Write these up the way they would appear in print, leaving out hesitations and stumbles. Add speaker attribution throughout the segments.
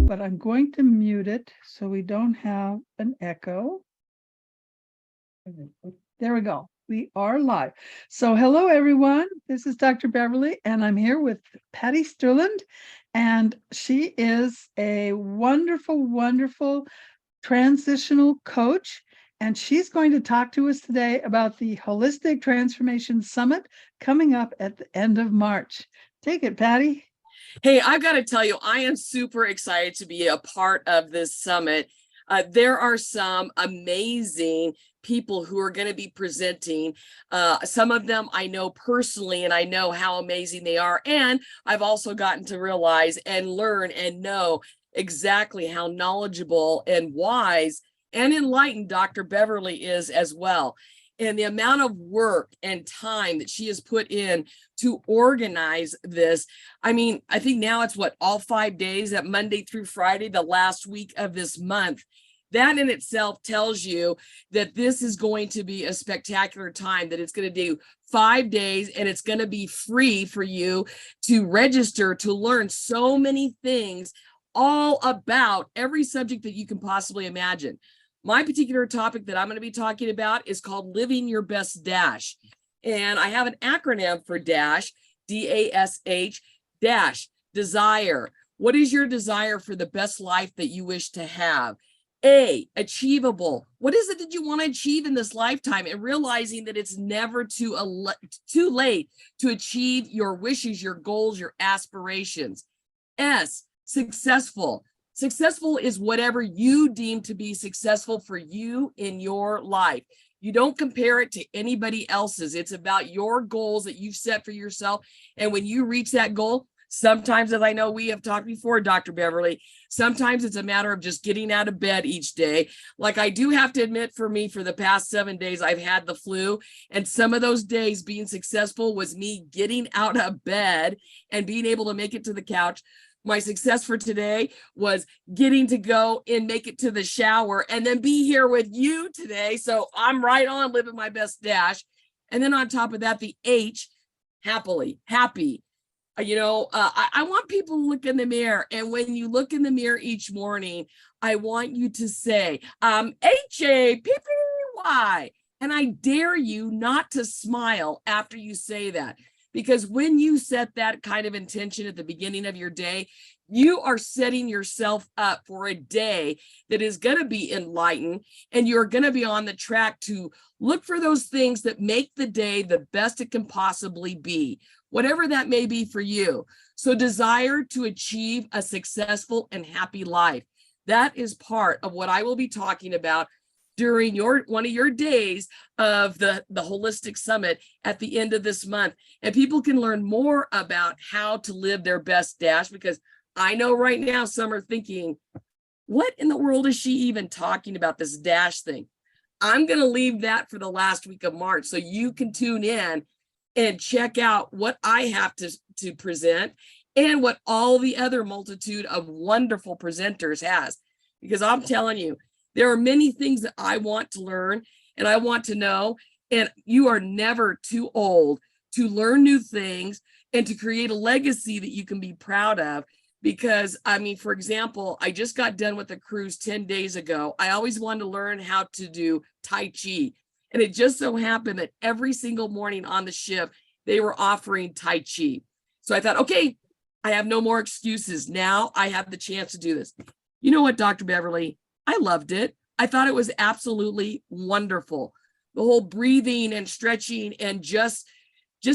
Speaker 1: but I'm going to mute it so we don't have an echo. There we go. We are live. So hello, everyone. This is Dr. Beverly, and I'm here with Patti Stueland, and she is a wonderful, wonderful transitional coach. And she's going to talk to us today about the Holistic Transformation Summit coming up at the end of March. Take it, Patti.
Speaker 2: Hey, I've got to tell you, I am super excited to be a part of this summit. There are some amazing people who are going to be presenting. Some of them I know personally, and I know how amazing they are. And I've also gotten to realize and learn and know exactly how knowledgeable and wise and enlightened Dr. Beverly is as well. And the amount of work and time that she has put in to organize this. I mean, I think now it's all 5 days, that Monday through Friday, the last week of this month. That in itself tells you that this is going to be a spectacular time, that it's going to do 5 days and it's going to be free for you to register, to learn so many things all about every subject that you can possibly imagine. My particular topic that I'm going to be talking about is called Living Your Best Dash. And I have an acronym for DASH, D-A-S-H, dash, desire. What is your desire for the best life that you wish to have? A, achievable. What is it that you want to achieve in this lifetime? And realizing that it's never too late to achieve your wishes, your goals, your aspirations. S, successful. Successful is whatever you deem to be successful for you in your life. You don't compare it to anybody else's. It's about your goals that you've set for yourself. And when you reach that goal, sometimes, as I know we have talked before, Dr. Beverly, sometimes it's a matter of just getting out of bed each day. Like I do have to admit, for me, for the past 7 days, I've had the flu. And some of those days being successful was me getting out of bed and being able to make it to the couch. My success for today was getting to go and make it to the shower and then be here with you today. So I'm right on living my best dash. And then on top of that, the H, happily, happy. I want people to look in the mirror. And when you look in the mirror each morning, I want you to say, H-A-P-P-Y. And I dare you not to smile after you say that. Because when you set that kind of intention at the beginning of your day, you are setting yourself up for a day that is going to be enlightened, and you're going to be on the track to look for those things that make the day the best it can possibly be, whatever that may be for you. So desire to achieve a successful and happy life. That is part of what I will be talking about during one of your days of the Holistic Summit at the end of this month. And people can learn more about how to live their best dash, because I know right now some are thinking, what in the world is she even talking about, this dash thing? I'm going to leave that for the last week of March so you can tune in and check out what I have to present and what all the other multitude of wonderful presenters has. Because I'm telling you, there are many things that I want to learn and I want to know, and you are never too old to learn new things and to create a legacy that you can be proud of. Because, I mean, for example, I just got done with a cruise 10 days ago. I always wanted to learn how to do Tai Chi. And it just so happened that every single morning on the ship, they were offering Tai Chi. So I thought, okay, I have no more excuses. Now I have the chance to do this. You know what, Dr. Beverly? I loved it. I thought it was absolutely wonderful. The whole breathing and stretching and just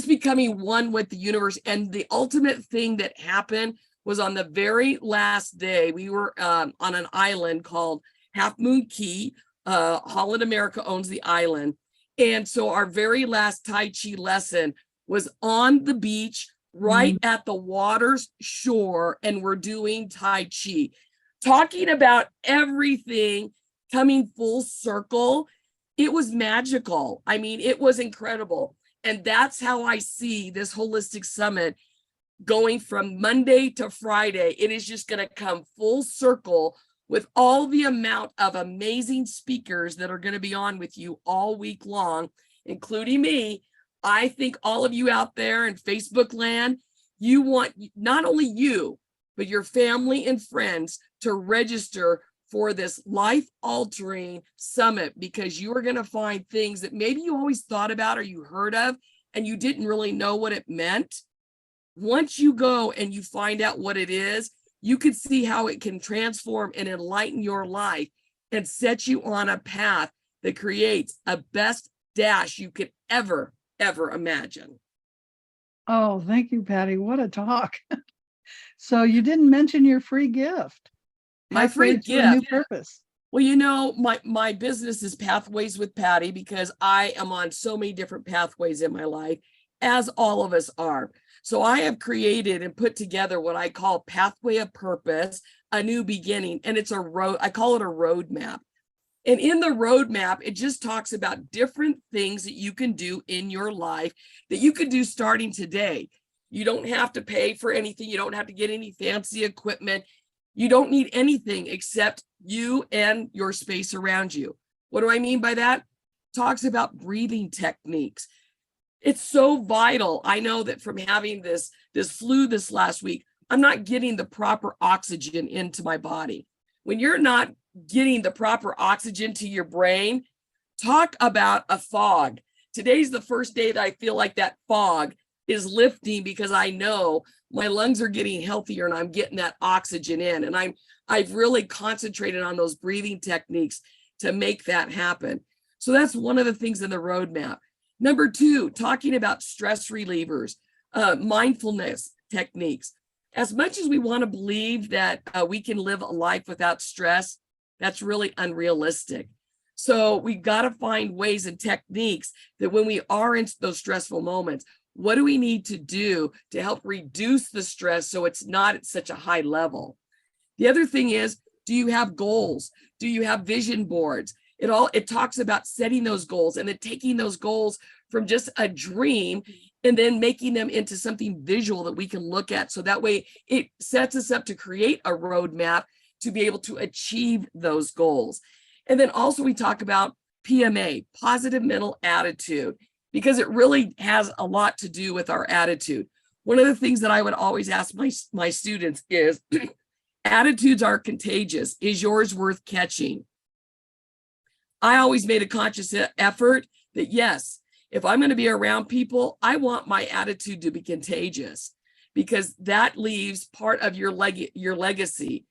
Speaker 2: becoming one with the universe. And the ultimate thing that happened was on the very last day, we were on an island called Half Moon Key. Holland America owns the island. And so our very last Tai Chi lesson was on the beach, right at the water's shore, and we're doing Tai Chi. Talking about everything coming full circle. It was magical. I mean, it was incredible. And that's how I see this Holistic Summit going from Monday to Friday. It is just going to come full circle with all the amount of amazing speakers that are going to be on with you all week long, including me. I think all of you out there in Facebook land, you want not only you, but your family and friends to register for this life-altering summit, because you are going to find things that maybe you always thought about or you heard of and you didn't really know what it meant. Once you go and you find out what it is, you could see how it can transform and enlighten your life and set you on a path that creates a best dash you could ever imagine.
Speaker 1: Oh, thank you, Patti. What a talk. So you didn't mention your free gift.
Speaker 2: My free
Speaker 1: Pathway to a New
Speaker 2: gift.
Speaker 1: Purpose.
Speaker 2: Well, you know, my business is Pathways with Patti, because I am on so many different pathways in my life, as all of us are. So I have created and put together what I call Pathway of Purpose, a new beginning. And it's a road, I call it a roadmap. And in the roadmap, it just talks about different things that you can do in your life that you could do starting today. You don't have to pay for anything. You don't have to get any fancy equipment. You don't need anything except you and your space around you. What do I mean by that? Talks about breathing techniques. It's so vital. I know that from having this flu this last week, I'm not getting the proper oxygen into my body. When you're not getting the proper oxygen to your brain, talk about a fog. Today's the first day that I feel like that fog is lifting, because I know my lungs are getting healthier and I'm getting that oxygen in. And I've really concentrated on those breathing techniques to make that happen. So that's one of the things in the roadmap. Number 2, talking about stress relievers, mindfulness techniques. As much as we want to believe that we can live a life without stress, that's really unrealistic. So we got to find ways and techniques that when we are in those stressful moments, what do we need to do to help reduce the stress so it's not at such a high level? The other thing is, do you have goals? Do you have vision boards? It talks about setting those goals and then taking those goals from just a dream and then making them into something visual that we can look at. So that way it sets us up to create a roadmap to be able to achieve those goals. And then also we talk about PMA, positive mental attitude, because it really has a lot to do with our attitude. One of the things that I would always ask my students is, attitudes are contagious. Is yours worth catching? I always made a conscious effort that, yes, if I'm going to be around people, I want my attitude to be contagious, because that leaves part of your legacy.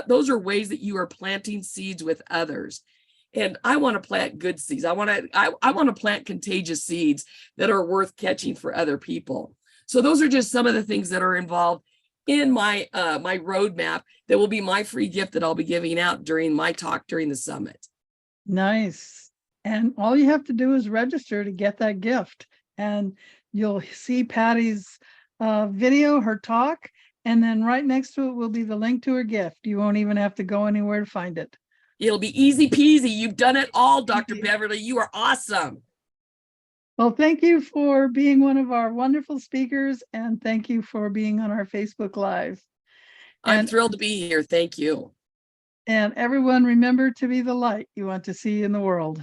Speaker 2: Those are ways that you are planting seeds with others. And I want to plant good seeds. I want to plant contagious seeds that are worth catching for other people. So those are just some of the things that are involved in my my roadmap that will be my free gift that I'll be giving out during my talk during the summit.
Speaker 1: Nice. And all you have to do is register to get that gift. And you'll see Patti's video, her talk, and then right next to it will be the link to her gift. You won't even have to go anywhere to find it.
Speaker 2: It'll be easy peasy. You've done it all, Dr. Beverly. You are awesome.
Speaker 1: Well, thank you for being one of our wonderful speakers, and thank you for being on our Facebook Live.
Speaker 2: I'm thrilled to be here. Thank you.
Speaker 1: And everyone, remember to be the light you want to see in the world.